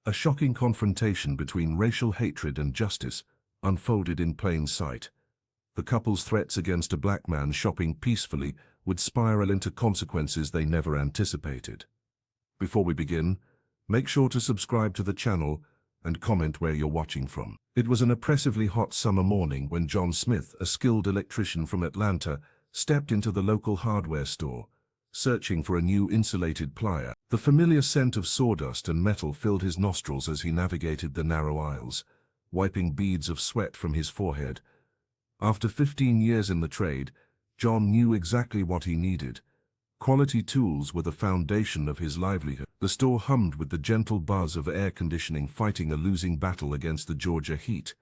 A shocking confrontation between racial hatred and justice unfolded in plain sight. The couple's threats against a black man shopping peacefully would spiral into consequences they never anticipated. Before we begin, make sure to subscribe to the channel and comment where you're watching from. It was an oppressively hot summer morning when John Smith, a skilled electrician from Atlanta, stepped into the local hardware store, searching for a new insulated plier. The familiar scent of sawdust and metal filled his nostrils as he navigated the narrow aisles, wiping beads of sweat from his forehead. After 15 years in the trade, John knew exactly what he needed. Quality tools were the foundation of his livelihood. The store hummed with the gentle buzz of air conditioning fighting a losing battle against the Georgia heat.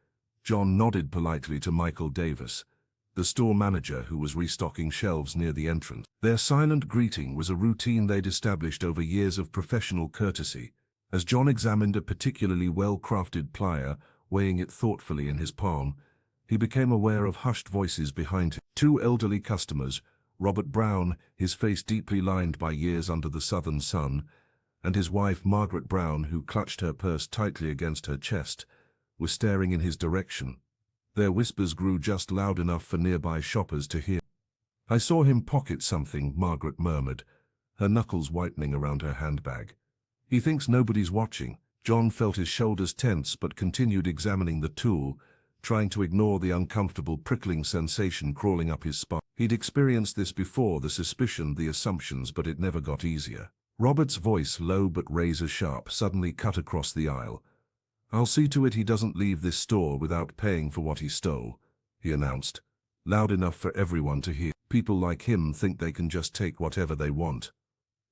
John nodded politely to Michael Davis, the store manager who was restocking shelves near the entrance. Their silent greeting was a routine they'd established over years of professional courtesy. As John examined a particularly well-crafted plier, weighing it thoughtfully in his palm, he became aware of hushed voices behind him. Two elderly customers, Robert Brown, his face deeply lined by years under the southern sun, and his wife Margaret Brown, who clutched her purse tightly against her chest, were staring in his direction. Their whispers grew just loud enough for nearby shoppers to hear. "I saw him pocket something," Margaret murmured, her knuckles whitening around her handbag. "He thinks nobody's watching." John felt his shoulders tense but continued examining the tool, trying to ignore the uncomfortable prickling sensation crawling up his spine. He'd experienced this before, the suspicion, the assumptions, but it never got easier. Robert's voice, low but razor-sharp, suddenly cut across the aisle. "I'll see to it he doesn't leave this store without paying for what he stole," he announced, loud enough for everyone to hear. "People like him think they can just take whatever they want."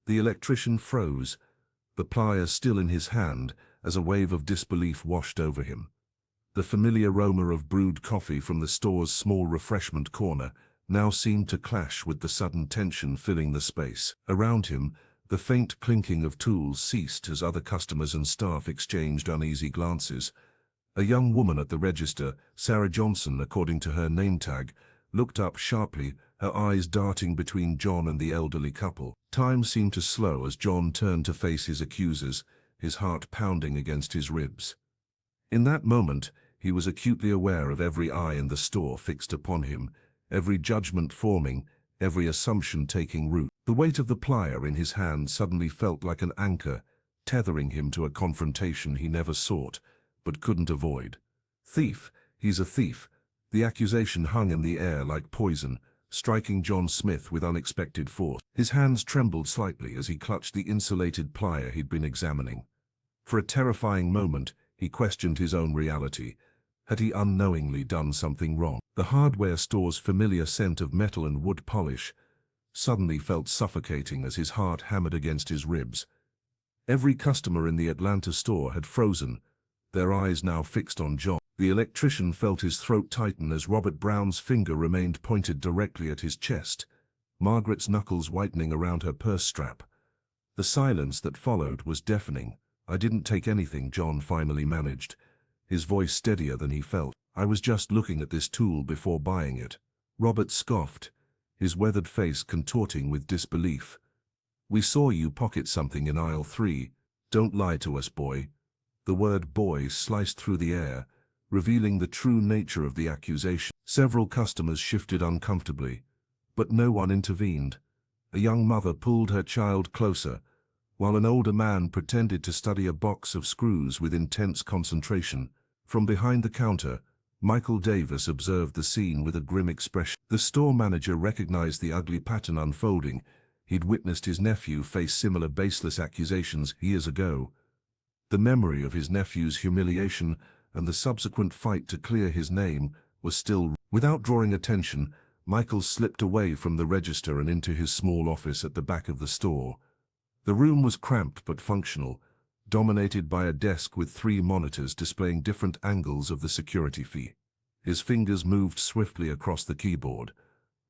The electrician froze, the plier still in his hand, as a wave of disbelief washed over him. The familiar aroma of brewed coffee from the store's small refreshment corner now seemed to clash with the sudden tension filling the space. Around him, the faint clinking of tools ceased as other customers and staff exchanged uneasy glances. A young woman at the register, Sarah Johnson according to her name tag, looked up sharply, her eyes darting between John and the elderly couple. Time seemed to slow as John turned to face his accusers, his heart pounding against his ribs. In that moment, he was acutely aware of every eye in the store fixed upon him, every judgment forming, every assumption taking root. The weight of the plier in his hand suddenly felt like an anchor, tethering him to a confrontation he never sought, but couldn't avoid. "Thief, he's a thief." The accusation hung in the air like poison, striking John Smith with unexpected force. His hands trembled slightly as he clutched the insulated plier he'd been examining. For a terrifying moment, he questioned his own reality. Had he unknowingly done something wrong? The hardware store's familiar scent of metal and wood polish suddenly felt suffocating as his heart hammered against his ribs. Every customer in the Atlanta store had frozen, their eyes now fixed on John. The electrician felt his throat tighten as Robert Brown's finger remained pointed directly at his chest, Margaret's knuckles whitening around her purse strap. The silence that followed was deafening. "I didn't take anything," John finally managed, his voice steadier than he felt. "I was just looking at this tool before buying it." Robert scoffed, his weathered face contorting with disbelief. "We saw you pocket something in aisle 3. Don't lie to us, boy." The word boy sliced through the air, revealing the true nature of the accusation. Several customers shifted uncomfortably, but no one intervened. A young mother pulled her child closer, while an older man pretended to study a box of screws with intense concentration. From behind the counter, Michael Davis observed the scene with a grim expression. The store manager recognized the ugly pattern unfolding. He'd witnessed his nephew face similar baseless accusations years ago. The memory of his nephew's humiliation and the subsequent fight to clear his name was still. Without drawing attention, Michael slipped away from the register and into his small office at the back of the store. The room was cramped but functional, dominated by a desk with 3 monitors displaying different angles of the security feed. His fingers moved swiftly across the keyboard,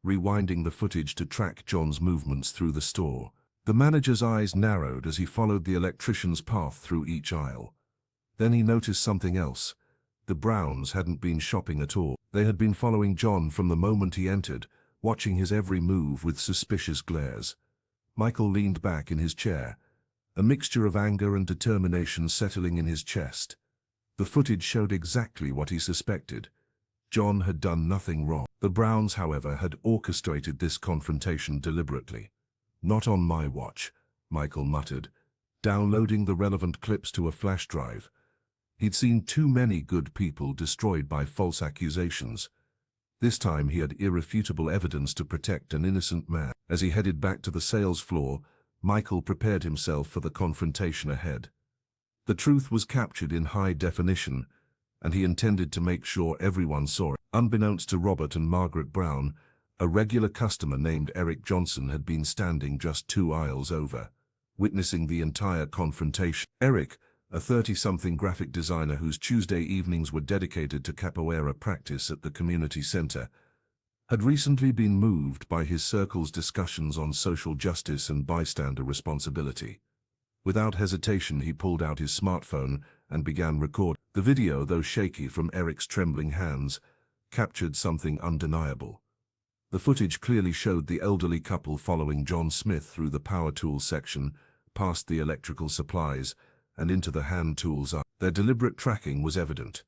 rewinding the footage to track John's movements through the store. The manager's eyes narrowed as he followed the electrician's path through each aisle. Then he noticed something else. The Browns hadn't been shopping at all. They had been following John from the moment he entered, watching his every move with suspicious glares. Michael leaned back in his chair, a mixture of anger and determination settling in his chest. The footage showed exactly what he suspected. John had done nothing wrong. The Browns, however, had orchestrated this confrontation deliberately. "Not on my watch," Michael muttered, downloading the relevant clips to a flash drive. He'd seen too many good people destroyed by false accusations. This time he had irrefutable evidence to protect an innocent man. As he headed back to the sales floor, Michael prepared himself for the confrontation ahead. The truth was captured in high definition, and he intended to make sure everyone saw it. Unbeknownst to Robert and Margaret Brown, a regular customer named Eric Johnson had been standing just 2 aisles over, witnessing the entire confrontation. Eric, a 30-something graphic designer whose Tuesday evenings were dedicated to capoeira practice at the community center, had recently been moved by his circle's discussions on social justice and bystander responsibility. Without hesitation, he pulled out his smartphone and began recording. The video, though shaky from Eric's trembling hands, captured something undeniable. The footage clearly showed the elderly couple following John Smith through the power tools section, past the electrical supplies, and into the hand tools. Their deliberate tracking was evident.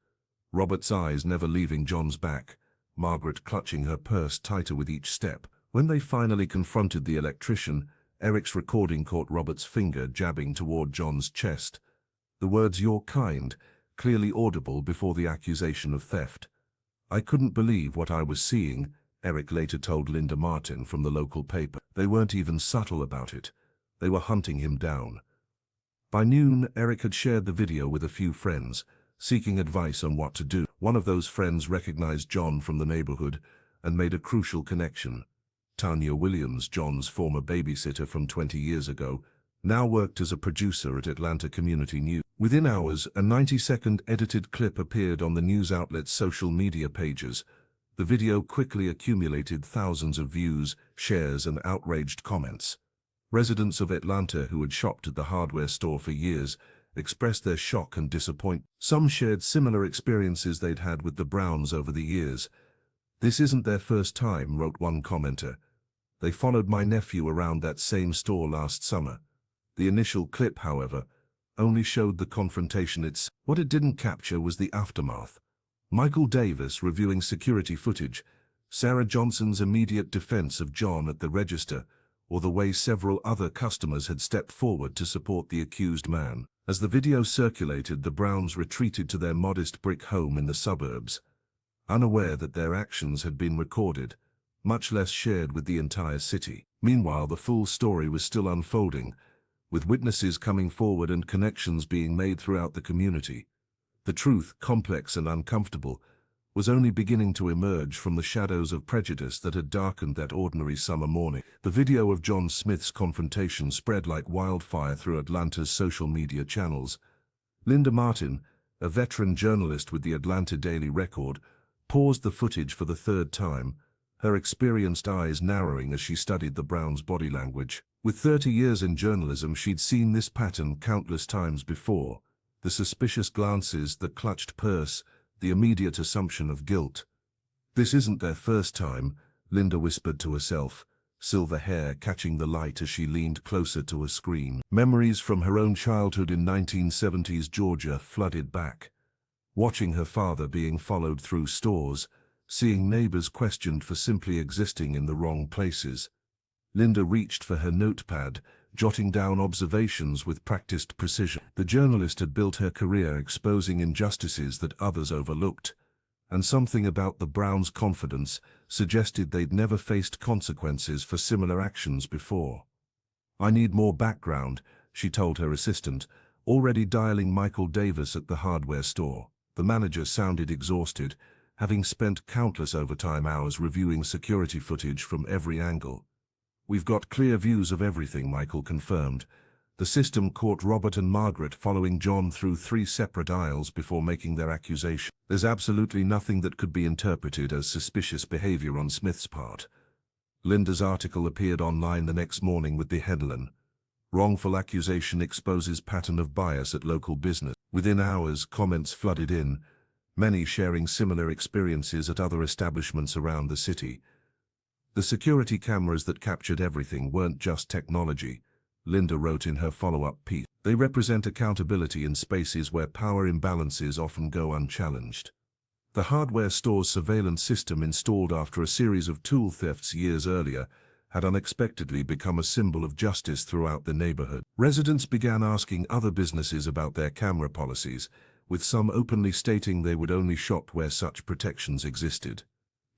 Robert's eyes never leaving John's back, Margaret clutching her purse tighter with each step. When they finally confronted the electrician, Eric's recording caught Robert's finger jabbing toward John's chest. The words "your kind," clearly audible before the accusation of theft. "I couldn't believe what I was seeing," Eric later told Linda Martin from the local paper. "They weren't even subtle about it. They were hunting him down." By noon, Eric had shared the video with a few friends, seeking advice on what to do. One of those friends recognized John from the neighborhood and made a crucial connection. Tanya Williams, John's former babysitter from 20 years ago, now worked as a producer at Atlanta Community News. Within hours, a 90-second edited clip appeared on the news outlet's social media pages. The video quickly accumulated thousands of views, shares, and outraged comments. Residents of Atlanta who had shopped at the hardware store for years expressed their shock and disappointment. Some shared similar experiences they'd had with the Browns over the years. "This isn't their first time," wrote one commenter. "They followed my nephew around that same store last summer." The initial clip, however, only showed the confrontation itself. What it didn't capture was the aftermath. Michael Davis reviewing security footage, Sarah Johnson's immediate defense of John at the register, or the way several other customers had stepped forward to support the accused man. As the video circulated, the Browns retreated to their modest brick home in the suburbs, unaware that their actions had been recorded, much less shared with the entire city. Meanwhile, the full story was still unfolding, with witnesses coming forward and connections being made throughout the community. The truth, complex and uncomfortable, was only beginning to emerge from the shadows of prejudice that had darkened that ordinary summer morning. The video of John Smith's confrontation spread like wildfire through Atlanta's social media channels. Linda Martin, a veteran journalist with the Atlanta Daily Record, paused the footage for the 3rd time, her experienced eyes narrowing as she studied the Browns' body language. With 30 years in journalism, she'd seen this pattern countless times before. The suspicious glances, the clutched purse, the immediate assumption of guilt. "This isn't their first time," Linda whispered to herself, silver hair catching the light as she leaned closer to a screen. Memories from her own childhood in 1970s Georgia flooded back. Watching her father being followed through stores, seeing neighbors questioned for simply existing in the wrong places. Linda reached for her notepad, jotting down observations with practiced precision. The journalist had built her career exposing injustices that others overlooked, and something about the Browns' confidence suggested they'd never faced consequences for similar actions before. "I need more background," she told her assistant, already dialing Michael Davis at the hardware store. The manager sounded exhausted, having spent countless overtime hours reviewing security footage from every angle. "We've got clear views of everything," Michael confirmed. The system caught Robert and Margaret following John through 3 separate aisles before making their accusation. "There's absolutely nothing that could be interpreted as suspicious behavior on Smith's part." Linda's article appeared online the next morning with the headline, "Wrongful accusation exposes pattern of bias at local business." Within hours, comments flooded in, many sharing similar experiences at other establishments around the city. The security cameras that captured everything weren't just technology. Linda wrote in her follow-up piece. They represent accountability in spaces where power imbalances often go unchallenged. The hardware store's surveillance system, installed after a series of tool thefts years earlier, had unexpectedly become a symbol of justice throughout the neighborhood. Residents began asking other businesses about their camera policies, with some openly stating they would only shop where such protections existed.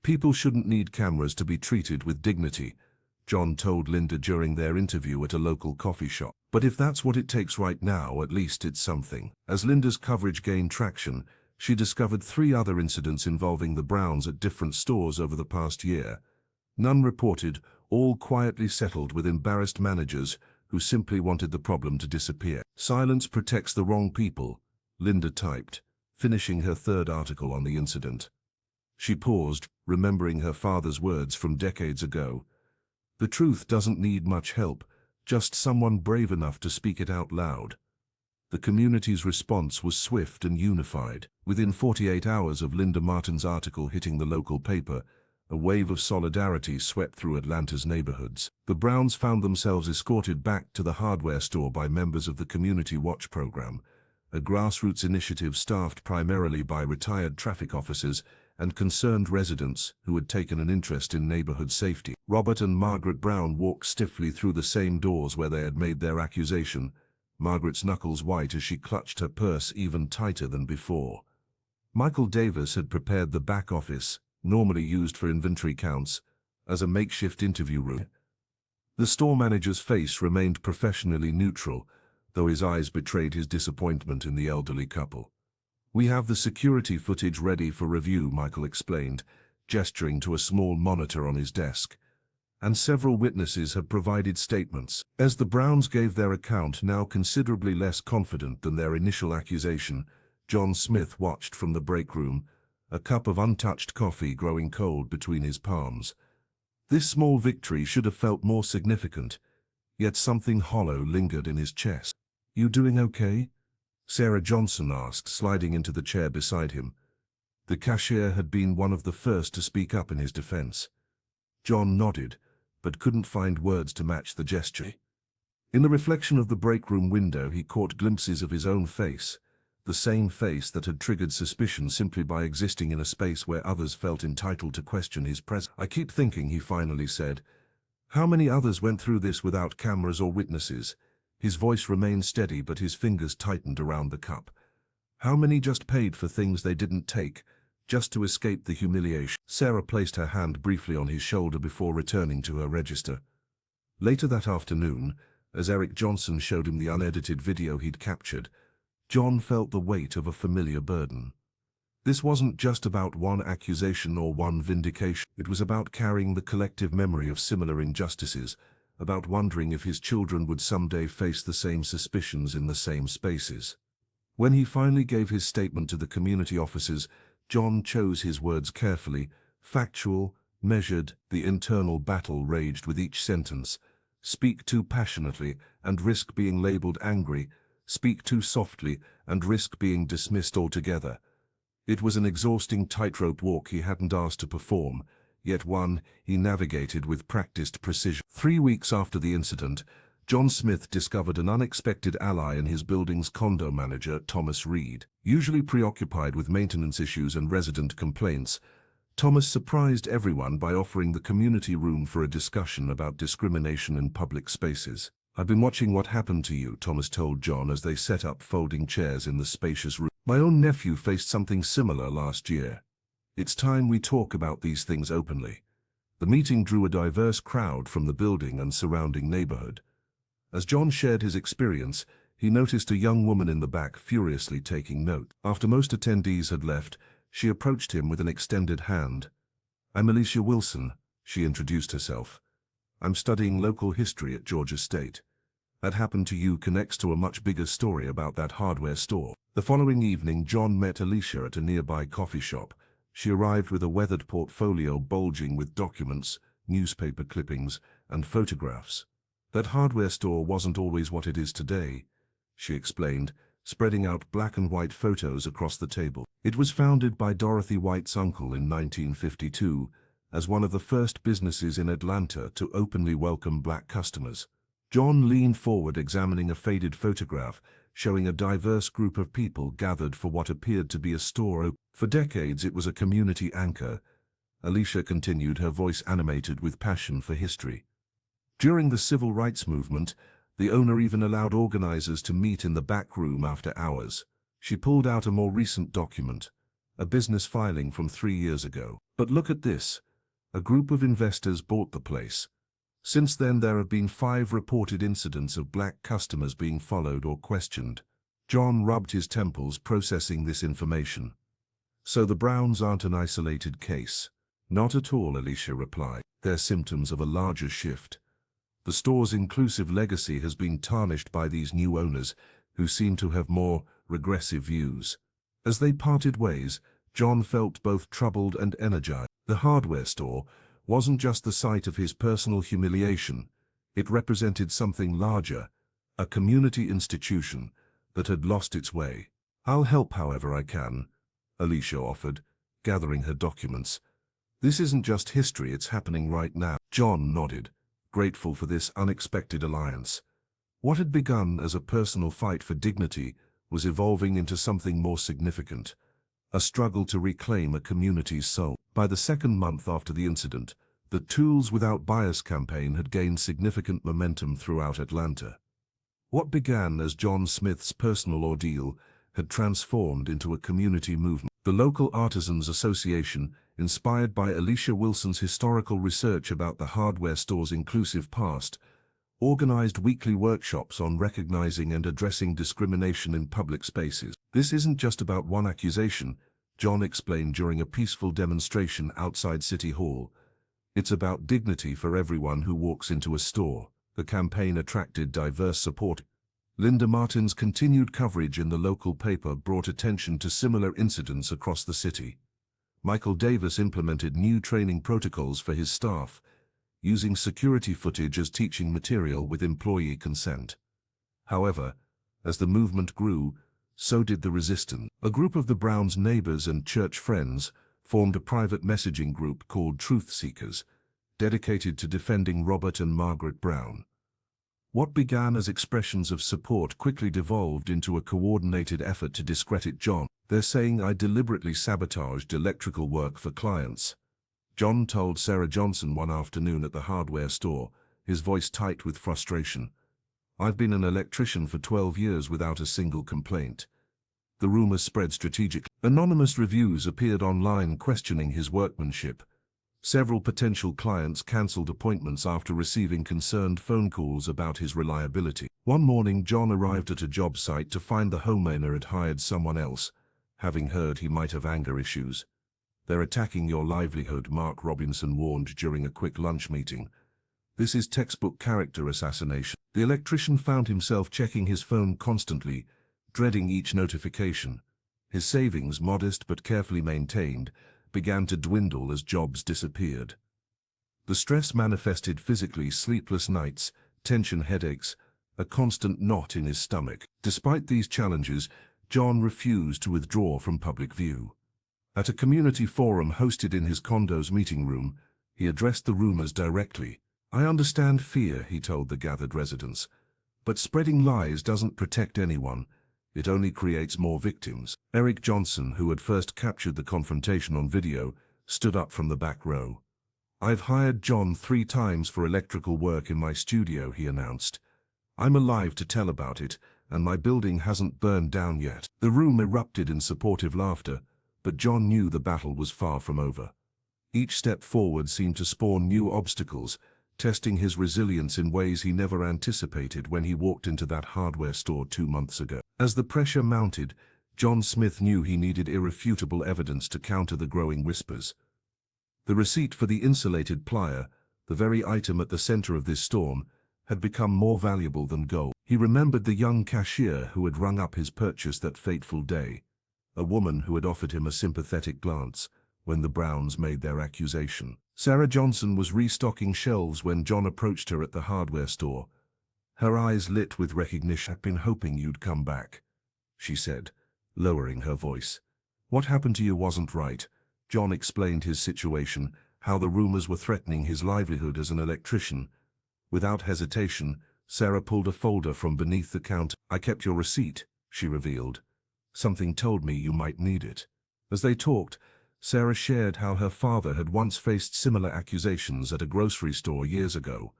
People shouldn't need cameras to be treated with dignity, John told Linda during their interview at a local coffee shop. But if that's what it takes right now, at least it's something. As Linda's coverage gained traction, she discovered 3 other incidents involving the Browns at different stores over the past year. None reported, all quietly settled with embarrassed managers who simply wanted the problem to disappear. Silence protects the wrong people, Linda typed, finishing her 3rd article on the incident. She paused, remembering her father's words from decades ago. The truth doesn't need much help, just someone brave enough to speak it out loud. The community's response was swift and unified. Within 48 hours of Linda Martin's article hitting the local paper, a wave of solidarity swept through Atlanta's neighborhoods. The Browns found themselves escorted back to the hardware store by members of the Community Watch program, a grassroots initiative staffed primarily by retired traffic officers and concerned residents who had taken an interest in neighborhood safety. Robert and Margaret Brown walked stiffly through the same doors where they had made their accusation, Margaret's knuckles white as she clutched her purse even tighter than before. Michael Davis had prepared the back office, normally used for inventory counts, as a makeshift interview room. The store manager's face remained professionally neutral, though his eyes betrayed his disappointment in the elderly couple. "We have the security footage ready for review," Michael explained, gesturing to a small monitor on his desk. "And several witnesses have provided statements." As the Browns gave their account, now considerably less confident than their initial accusation, John Smith watched from the break room, a cup of untouched coffee growing cold between his palms. This small victory should have felt more significant, yet something hollow lingered in his chest. "You doing okay?" Sarah Johnson asked, sliding into the chair beside him. The cashier had been one of the first to speak up in his defense. John nodded, but couldn't find words to match the gesture. In the reflection of the break room window, he caught glimpses of his own face, the same face that had triggered suspicion simply by existing in a space where others felt entitled to question his presence. "I keep thinking," he finally said, "how many others went through this without cameras or witnesses?" His voice remained steady, but his fingers tightened around the cup. "How many just paid for things they didn't take, just to escape the humiliation?" Sarah placed her hand briefly on his shoulder before returning to her register. Later that afternoon, as Eric Johnson showed him the unedited video he'd captured, John felt the weight of a familiar burden. This wasn't just about one accusation or one vindication. It was about carrying the collective memory of similar injustices, about wondering if his children would someday face the same suspicions in the same spaces. When he finally gave his statement to the community officers, John chose his words carefully, factual, measured. The internal battle raged with each sentence. Speak too passionately and risk being labeled angry. Speak too softly and risk being dismissed altogether. It was an exhausting tightrope walk he hadn't asked to perform, yet one he navigated with practiced precision. 3 weeks after the incident, John Smith discovered an unexpected ally in his building's condo manager, Thomas Reed. Usually preoccupied with maintenance issues and resident complaints, Thomas surprised everyone by offering the community room for a discussion about discrimination in public spaces. "I've been watching what happened to you," Thomas told John as they set up folding chairs in the spacious room. "My own nephew faced something similar last year. It's time we talk about these things openly." The meeting drew a diverse crowd from the building and surrounding neighborhood. As John shared his experience, he noticed a young woman in the back furiously taking note. After most attendees had left, she approached him with an extended hand. "I'm Alicia Wilson," she introduced herself. "I'm studying local history at Georgia State. That happened to you connects to a much bigger story about that hardware store." The following evening, John met Alicia at a nearby coffee shop. She arrived with a weathered portfolio bulging with documents, newspaper clippings, and photographs. "That hardware store wasn't always what it is today," she explained, spreading out black and white photos across the table. "It was founded by Dorothy White's uncle in 1952 as one of the first businesses in Atlanta to openly welcome black customers. John leaned forward, examining a faded photograph, showing a diverse group of people gathered for what appeared to be a store. For decades it was a community anchor, Alicia continued, her voice animated with passion for history. During the civil rights movement, the owner even allowed organizers to meet in the back room after hours. She pulled out a more recent document, a business filing from 3 years ago. But look at this. A group of investors bought the place. Since then there have been 5 reported incidents of black customers being followed or questioned. John rubbed his temples, processing this information. So the Browns aren't an isolated case. Not at all, Alicia replied. They're symptoms of a larger shift. The store's inclusive legacy has been tarnished by these new owners, who seem to have more regressive views. As they parted ways, John felt both troubled and energized. The hardware store wasn't just the site of his personal humiliation. It represented something larger, a community institution that had lost its way. I'll help however I can, Alicia offered, gathering her documents. This isn't just history, it's happening right now. John nodded, grateful for this unexpected alliance. What had begun as a personal fight for dignity was evolving into something more significant, a struggle to reclaim a community's soul. By the second month after the incident, the Tools Without Bias campaign had gained significant momentum throughout Atlanta. What began as John Smith's personal ordeal had transformed into a community movement. The local Artisans Association, inspired by Alicia Wilson's historical research about the hardware store's inclusive past, organized weekly workshops on recognizing and addressing discrimination in public spaces. This isn't just about one accusation, John explained during a peaceful demonstration outside City Hall. It's about dignity for everyone who walks into a store. The campaign attracted diverse support. Linda Martin's continued coverage in the local paper brought attention to similar incidents across the city. Michael Davis implemented new training protocols for his staff, using security footage as teaching material with employee consent. However, as the movement grew, so did the resistance. A group of the Browns' neighbors and church friends formed a private messaging group called Truth Seekers, dedicated to defending Robert and Margaret Brown. What began as expressions of support quickly devolved into a coordinated effort to discredit John. They're saying I deliberately sabotaged electrical work for clients, John told Sarah Johnson one afternoon at the hardware store, his voice tight with frustration. I've been an electrician for 12 years without a single complaint. The rumors spread strategically. Anonymous reviews appeared online questioning his workmanship. Several potential clients canceled appointments after receiving concerned phone calls about his reliability. One morning, John arrived at a job site to find the homeowner had hired someone else, having heard he might have anger issues. They're attacking your livelihood, Mark Robinson warned during a quick lunch meeting. This is textbook character assassination. The electrician found himself checking his phone constantly, dreading each notification. His savings, modest but carefully maintained, began to dwindle as jobs disappeared. The stress manifested physically: sleepless nights, tension headaches, a constant knot in his stomach. Despite these challenges, John refused to withdraw from public view. At a community forum hosted in his condo's meeting room, he addressed the rumors directly. I understand fear, he told the gathered residents, but spreading lies doesn't protect anyone. It only creates more victims. Eric Johnson, who had first captured the confrontation on video, stood up from the back row. I've hired John 3 times for electrical work in my studio, he announced. I'm alive to tell about it, and my building hasn't burned down yet. The room erupted in supportive laughter, but John knew the battle was far from over. Each step forward seemed to spawn new obstacles, testing his resilience in ways he never anticipated when he walked into that hardware store 2 months ago. As the pressure mounted, John Smith knew he needed irrefutable evidence to counter the growing whispers. The receipt for the insulated plier, the very item at the center of this storm, had become more valuable than gold. He remembered the young cashier who had rung up his purchase that fateful day, a woman who had offered him a sympathetic glance when the Browns made their accusation. Sarah Johnson was restocking shelves when John approached her at the hardware store. Her eyes lit with recognition. I've been hoping you'd come back, she said, lowering her voice. What happened to you wasn't right. John explained his situation, how the rumors were threatening his livelihood as an electrician. Without hesitation, Sarah pulled a folder from beneath the counter. "I kept your receipt," she revealed. "Something told me you might need it." As they talked, Sarah shared how her father had once faced similar accusations at a grocery store years ago.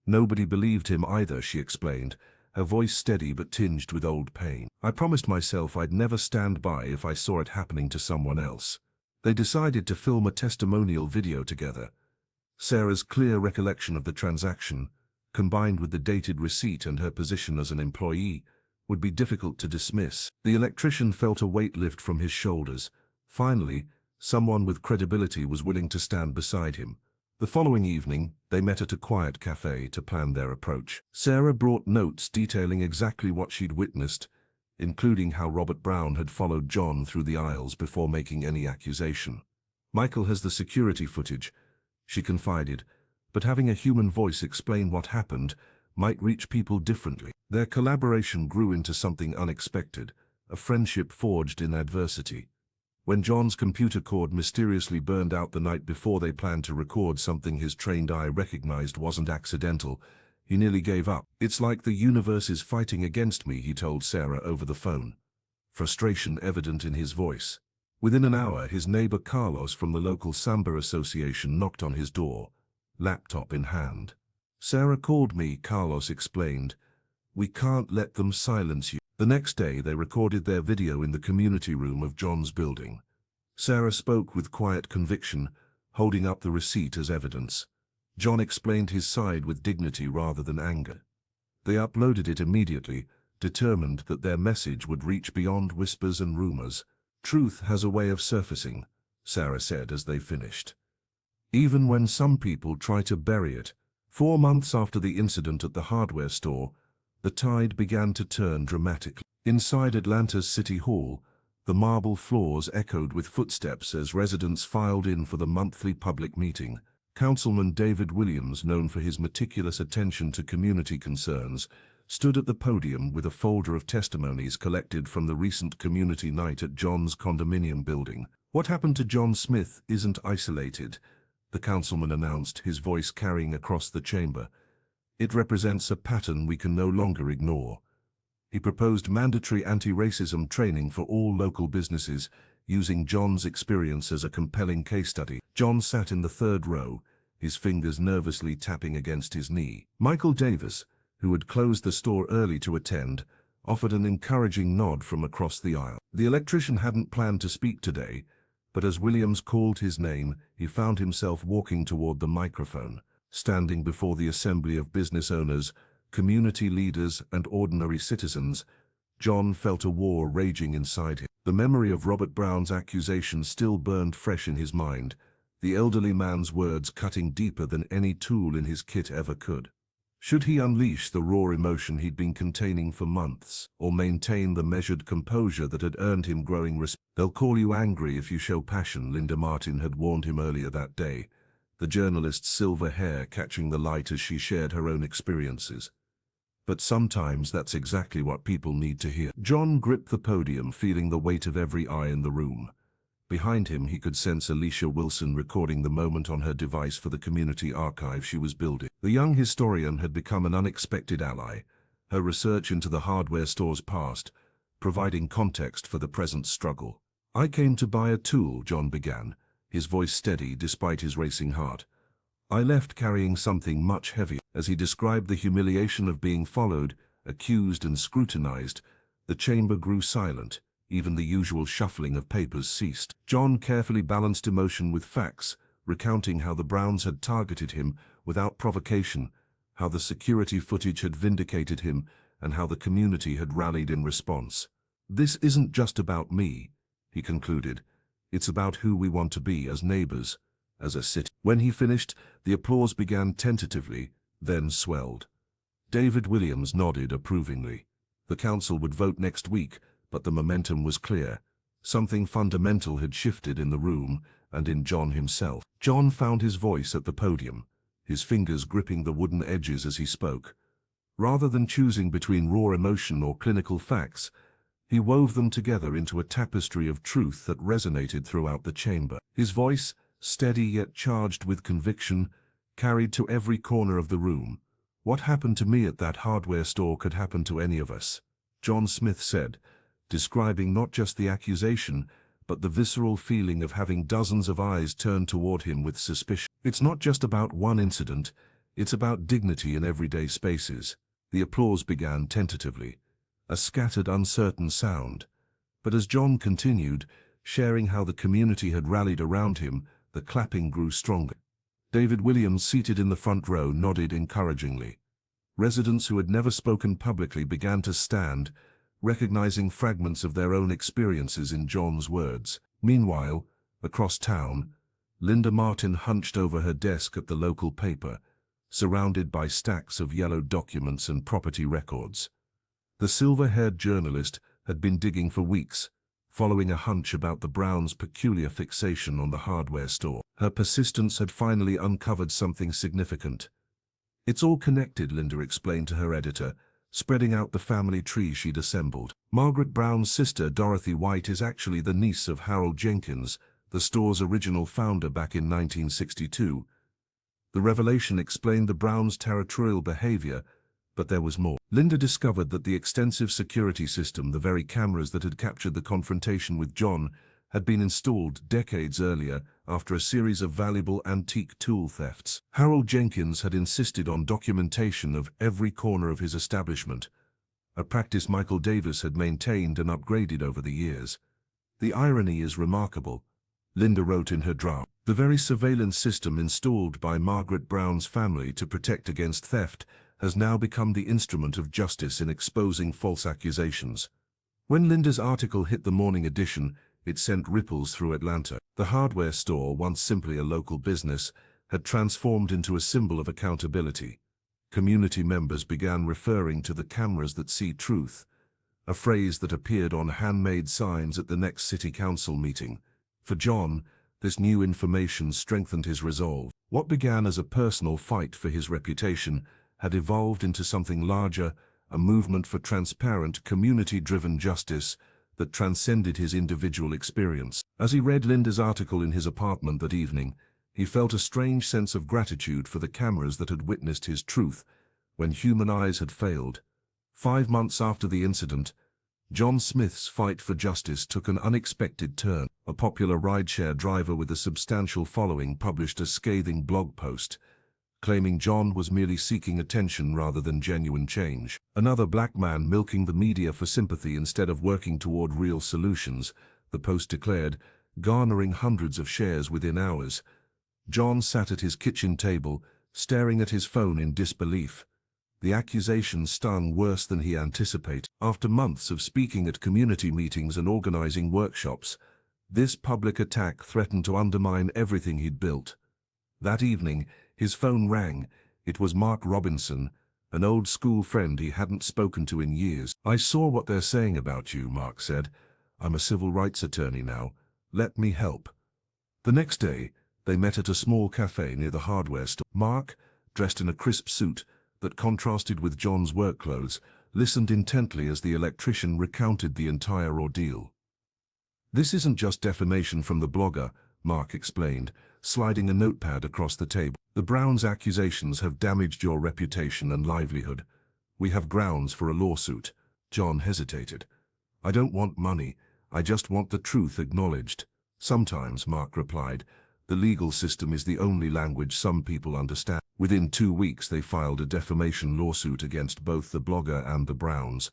"Nobody believed him either," she explained, her voice steady but tinged with old pain. "I promised myself I'd never stand by if I saw it happening to someone else." They decided to film a testimonial video together. Sarah's clear recollection of the transaction, combined with the dated receipt and her position as an employee, would be difficult to dismiss. The electrician felt a weight lift from his shoulders. Finally, someone with credibility was willing to stand beside him. The following evening, they met at a quiet cafe to plan their approach. Sarah brought notes detailing exactly what she'd witnessed, including how Robert Brown had followed John through the aisles before making any accusation. "Michael has the security footage," she confided, "but having a human voice explain what happened might reach people differently." Their collaboration grew into something unexpected, a friendship forged in adversity. When John's computer cord mysteriously burned out the night before they planned to record something his trained eye recognized wasn't accidental, he nearly gave up. "It's like the universe is fighting against me," he told Sarah over the phone, frustration evident in his voice. Within an hour, his neighbor Carlos from the local Samba Association knocked on his door, laptop in hand. "Sarah called me," Carlos explained. "We can't let them silence you." The next day, they recorded their video in the community room of John's building. Sarah spoke with quiet conviction, holding up the receipt as evidence. John explained his side with dignity rather than anger. They uploaded it immediately, determined that their message would reach beyond whispers and rumors. "Truth has a way of surfacing," Sarah said as they finished. "Even when some people try to bury it." 4 months after the incident at the hardware store, the tide began to turn dramatically. Inside Atlanta's City Hall, the marble floors echoed with footsteps as residents filed in for the monthly public meeting. Councilman David Williams, known for his meticulous attention to community concerns, stood at the podium with a folder of testimonies collected from the recent community night at John's condominium building. "What happened to John Smith isn't isolated," the councilman announced, his voice carrying across the chamber. "It represents a pattern we can no longer ignore." He proposed mandatory anti-racism training for all local businesses, using John's experience as a compelling case study. John sat in the third row, his fingers nervously tapping against his knee. Michael Davis, who had closed the store early to attend, offered an encouraging nod from across the aisle. The electrician hadn't planned to speak today, but as Williams called his name, he found himself walking toward the microphone. Standing before the assembly of business owners, community leaders, and ordinary citizens, John felt a war raging inside him. The memory of Robert Brown's accusation still burned fresh in his mind, the elderly man's words cutting deeper than any tool in his kit ever could. Should he unleash the raw emotion he'd been containing for months, or maintain the measured composure that had earned him growing respect? "They'll call you angry if you show passion," Linda Martin had warned him earlier that day, the journalist's silver hair catching the light as she shared her own experiences. "But sometimes that's exactly what people need to hear." John gripped the podium, feeling the weight of every eye in the room. Behind him, he could sense Alicia Wilson recording the moment on her device for the community archive she was building. The young historian had become an unexpected ally, her research into the hardware store's past, providing context for the present struggle. "I came to buy a tool," John began, his voice steady despite his racing heart. "I left carrying something much heavier." As he described the humiliation of being followed, accused and scrutinized, the chamber grew silent. Even the usual shuffling of papers ceased. John carefully balanced emotion with facts, recounting how the Browns had targeted him without provocation, how the security footage had vindicated him, and how the community had rallied in response. "This isn't just about me," he concluded. "It's about who we want to be as neighbors, as a city." When he finished, the applause began tentatively, then swelled. David Williams nodded approvingly. The council would vote next week, but the momentum was clear. Something fundamental had shifted in the room and in John himself. John found his voice at the podium, his fingers gripping the wooden edges as he spoke. Rather than choosing between raw emotion or clinical facts, he wove them together into a tapestry of truth that resonated throughout the chamber. His voice, steady yet charged with conviction, carried to every corner of the room, "What happened to me at that hardware store could happen to any of us," John Smith said, describing not just the accusation, but the visceral feeling of having dozens of eyes turned toward him with suspicion. "It's not just about one incident, it's about dignity in everyday spaces." The applause began tentatively, a scattered, uncertain sound. But as John continued, sharing how the community had rallied around him, the clapping grew stronger. David Williams, seated in the front row, nodded encouragingly. Residents who had never spoken publicly began to stand, recognizing fragments of their own experiences in John's words. Meanwhile, across town, Linda Martin hunched over her desk at the local paper, surrounded by stacks of yellow documents and property records. The silver-haired journalist had been digging for weeks, following a hunch about the Browns' peculiar fixation on the hardware store. Her persistence had finally uncovered something significant. "It's all connected," Linda explained to her editor, spreading out the family tree she'd assembled. "Margaret Brown's sister, Dorothy White, is actually the niece of Harold Jenkins, the store's original founder back in 1962. The revelation explained the Browns' territorial behavior, but there was more. Linda discovered that the extensive security system, the very cameras that had captured the confrontation with John, had been installed decades earlier after a series of valuable antique tool thefts. Harold Jenkins had insisted on documentation of every corner of his establishment, a practice Michael Davis had maintained and upgraded over the years. "The irony is remarkable," Linda wrote in her draft. "The very surveillance system installed by Margaret Brown's family to protect against theft has now become the instrument of justice in exposing false accusations." When Linda's article hit the morning edition, it sent ripples through Atlanta. The hardware store, once simply a local business, had transformed into a symbol of accountability. Community members began referring to the cameras that see truth, a phrase that appeared on handmade signs at the next city council meeting. For John, this new information strengthened his resolve. What began as a personal fight for his reputation had evolved into something larger, a movement for transparent, community-driven justice that transcended his individual experience. As he read Linda's article in his apartment that evening, he felt a strange sense of gratitude for the cameras that had witnessed his truth when human eyes had failed. 5 months after the incident, John Smith's fight for justice took an unexpected turn. A popular rideshare driver with a substantial following published a scathing blog post, claiming John was merely seeking attention rather than genuine change. "Another black man milking the media for sympathy instead of working toward real solutions," the post declared, garnering hundreds of shares within hours. John sat at his kitchen table, staring at his phone in disbelief. The accusation stung worse than he anticipated. After months of speaking at community meetings and organizing workshops, this public attack threatened to undermine everything he'd built. That evening, his phone rang. It was Mark Robinson, an old school friend he hadn't spoken to in years. "I saw what they're saying about you," Mark said. "I'm a civil rights attorney now. Let me help." The next day, they met at a small cafe near the hardware store. Mark, dressed in a crisp suit that contrasted with John's work clothes, listened intently as the electrician recounted the entire ordeal. "This isn't just defamation from the blogger," Mark explained, sliding a notepad across the table. "The Browns' accusations have damaged your reputation and livelihood. We have grounds for a lawsuit." John hesitated. "I don't want money, I just want the truth acknowledged." "Sometimes," Mark replied, "the legal system is the only language some people understand." Within 2 weeks they filed a defamation lawsuit against both the blogger and the Browns.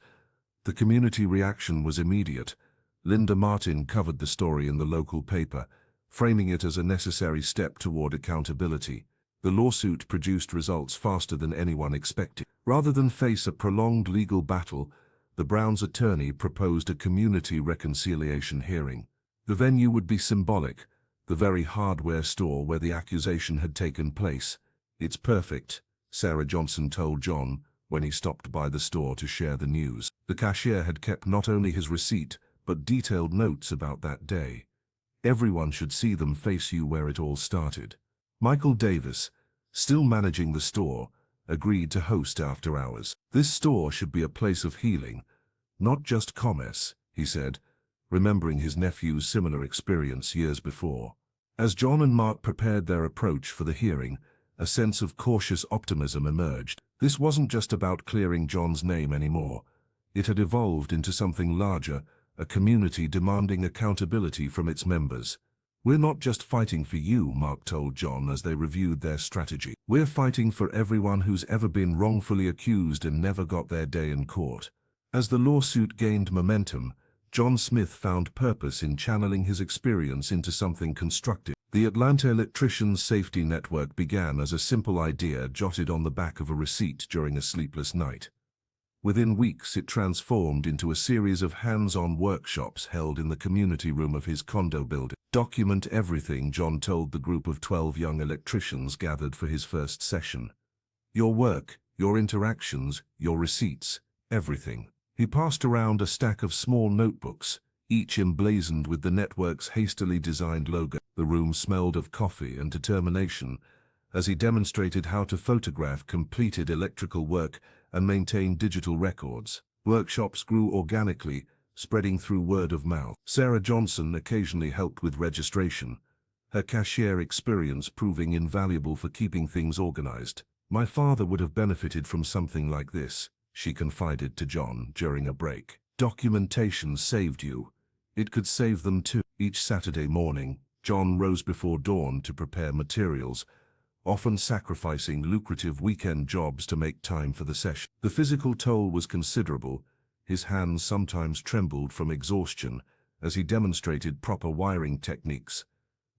The community reaction was immediate. Linda Martin covered the story in the local paper, framing it as a necessary step toward accountability. The lawsuit produced results faster than anyone expected. Rather than face a prolonged legal battle, the Browns' attorney proposed a community reconciliation hearing. The venue would be symbolic, the very hardware store where the accusation had taken place. "It's perfect," Sarah Johnson told John when he stopped by the store to share the news. The cashier had kept not only his receipt, but detailed notes about that day. "Everyone should see them face you where it all started." Michael Davis, still managing the store, agreed to host after hours. "This store should be a place of healing, not just commerce," he said, remembering his nephew's similar experience years before. As John and Mark prepared their approach for the hearing, a sense of cautious optimism emerged. This wasn't just about clearing John's name anymore. It had evolved into something larger, a community demanding accountability from its members. "We're not just fighting for you," Mark told John as they reviewed their strategy. "We're fighting for everyone who's ever been wrongfully accused and never got their day in court." As the lawsuit gained momentum, John Smith found purpose in channeling his experience into something constructive. The Atlanta Electricians Safety Network began as a simple idea jotted on the back of a receipt during a sleepless night. Within weeks, it transformed into a series of hands-on workshops held in the community room of his condo building. "Document everything," John told the group of 12 young electricians gathered for his first session. "Your work, your interactions, your receipts, everything." He passed around a stack of small notebooks, each emblazoned with the network's hastily designed logo. The room smelled of coffee and determination as he demonstrated how to photograph completed electrical work and maintain digital records. Workshops grew organically, spreading through word of mouth. Sarah Johnson occasionally helped with registration, her cashier experience proving invaluable for keeping things organized. "My father would have benefited from something like this," she confided to John during a break. "Documentation saved you. It could save them too." Each Saturday morning, John rose before dawn to prepare materials, often sacrificing lucrative weekend jobs to make time for the session. The physical toll was considerable. His hands sometimes trembled from exhaustion as he demonstrated proper wiring techniques.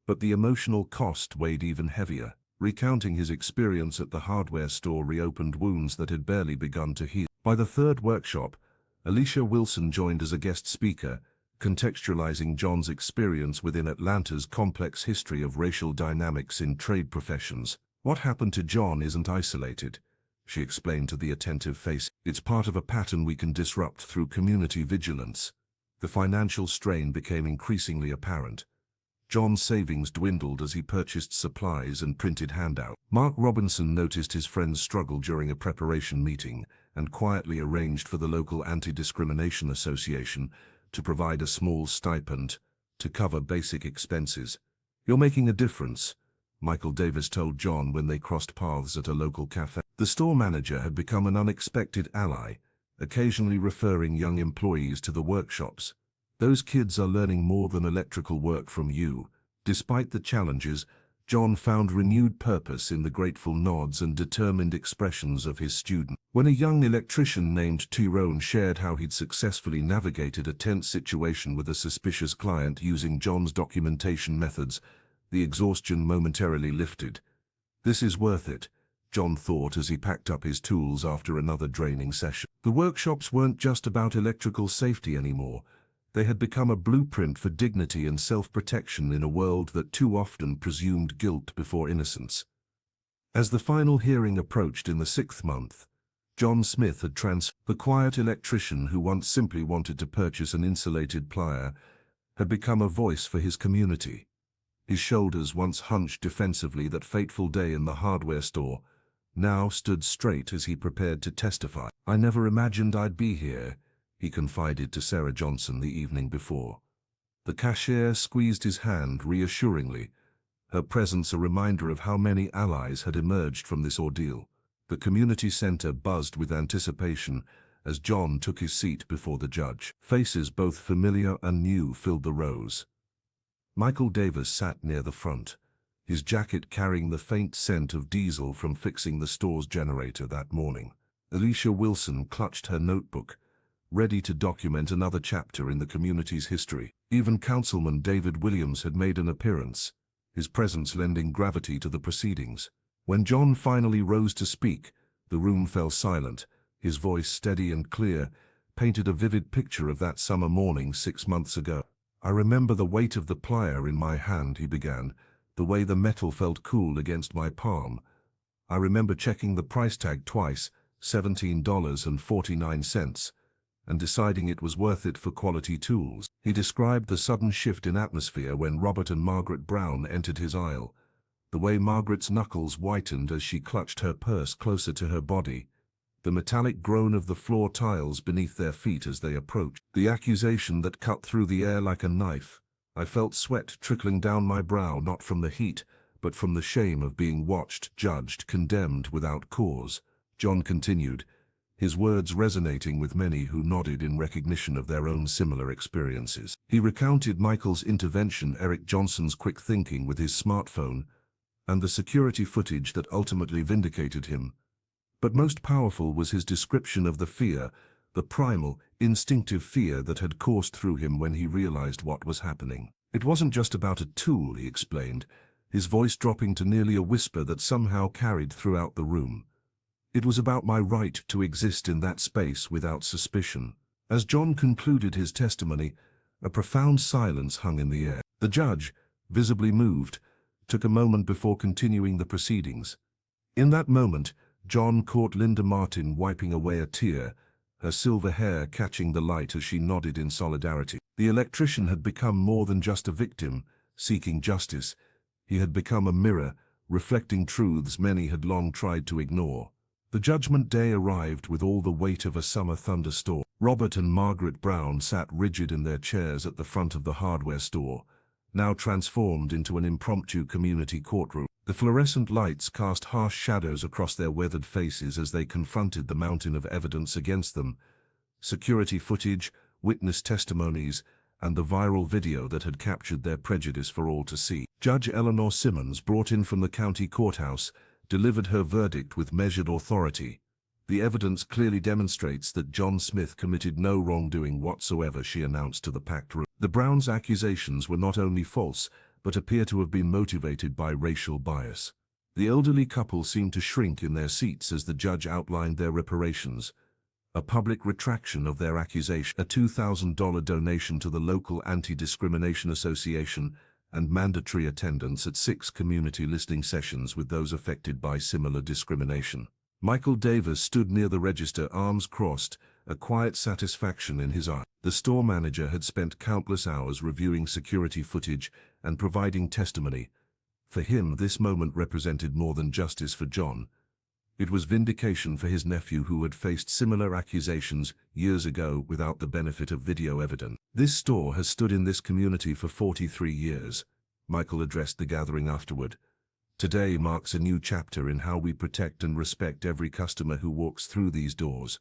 But the emotional cost weighed even heavier. Recounting his experience at the hardware store reopened wounds that had barely begun to heal. By the third workshop, Alicia Wilson joined as a guest speaker, contextualizing John's experience within Atlanta's complex history of racial dynamics in trade professions. "What happened to John isn't isolated," she explained to the attentive face. "It's part of a pattern we can disrupt through community vigilance." The financial strain became increasingly apparent. John's savings dwindled as he purchased supplies and printed handouts. Mark Robinson noticed his friend's struggle during a preparation meeting and quietly arranged for the local Anti-Discrimination Association to provide a small stipend to cover basic expenses. "You're making a difference," Michael Davis told John when they crossed paths at a local cafe. The store manager had become an unexpected ally, occasionally referring young employees to the workshops. "Those kids are learning more than electrical work from you." Despite the challenges, John found renewed purpose in the grateful nods and determined expressions of his students. When a young electrician named Tyrone shared how he'd successfully navigated a tense situation with a suspicious client using John's documentation methods, the exhaustion momentarily lifted. "This is worth it," John thought as he packed up his tools after another draining session. The workshops weren't just about electrical safety anymore. They had become a blueprint for dignity and self-protection in a world that too often presumed guilt before innocence. As the final hearing approached in the 6th month, John Smith had the quiet electrician who once simply wanted to purchase an insulated plier had become a voice for his community. His shoulders, once hunched defensively that fateful day in the hardware store, now stood straight as he prepared to testify. "I never imagined I'd be here," he confided to Sarah Johnson the evening before. The cashier squeezed his hand reassuringly, her presence a reminder of how many allies had emerged from this ordeal. The community center buzzed with anticipation as John took his seat before the judge. Faces both familiar and new filled the rows. Michael Davis sat near the front, his jacket carrying the faint scent of diesel from fixing the store's generator that morning. Alicia Wilson clutched her notebook, ready to document another chapter in the community's history. Even Councilman David Williams had made an appearance, his presence lending gravity to the proceedings. When John finally rose to speak, the room fell silent. His voice, steady and clear, painted a vivid picture of that summer morning 6 months ago. "I remember the weight of the plier in my hand," he began, "the way the metal felt cool against my palm. I remember checking the price tag twice, $17.49, and deciding it was worth it for quality tools." He described the sudden shift in atmosphere when Robert and Margaret Brown entered his aisle, the way Margaret's knuckles whitened as she clutched her purse closer to her body, the metallic groan of the floor tiles beneath their feet as they approached, the accusation that cut through the air like a knife. I felt sweat trickling down my brow, not from the heat, but from the shame of being watched, judged, condemned without cause. John continued, his words resonating with many who nodded in recognition of their own similar experiences. He recounted Michael's intervention, Eric Johnson's quick thinking with his smartphone, and the security footage that ultimately vindicated him. But most powerful was his description of the fear, the primal, instinctive fear that had coursed through him when he realized what was happening. It wasn't just about a tool, he explained, his voice dropping to nearly a whisper that somehow carried throughout the room. It was about my right to exist in that space without suspicion. As John concluded his testimony, a profound silence hung in the air. The judge, visibly moved, took a moment before continuing the proceedings. In that moment, John caught Linda Martin wiping away a tear, her silver hair catching the light as she nodded in solidarity. The electrician had become more than just a victim, seeking justice. He had become a mirror, reflecting truths many had long tried to ignore. The judgment day arrived with all the weight of a summer thunderstorm. Robert and Margaret Brown sat rigid in their chairs at the front of the hardware store, now transformed into an impromptu community courtroom. The fluorescent lights cast harsh shadows across their weathered faces as they confronted the mountain of evidence against them: security footage, witness testimonies, and the viral video that had captured their prejudice for all to see. Judge Eleanor Simmons, brought in from the county courthouse, delivered her verdict with measured authority. The evidence clearly demonstrates that John Smith committed no wrongdoing whatsoever, she announced to the packed room. The Browns' accusations were not only false, but appear to have been motivated by racial bias. The elderly couple seemed to shrink in their seats as the judge outlined their reparations: a public retraction of their accusation, a $2,000 donation to the local Anti-Discrimination Association, and mandatory attendance at 6 community listening sessions with those affected by similar discrimination. Michael Davis stood near the register, arms crossed, a quiet satisfaction in his eye. The store manager had spent countless hours reviewing security footage and providing testimony. For him, this moment represented more than justice for John. It was vindication for his nephew, who had faced similar accusations years ago without the benefit of video evidence. This store has stood in this community for 43 years, Michael addressed the gathering afterward. Today marks a new chapter in how we protect and respect every customer who walks through these doors.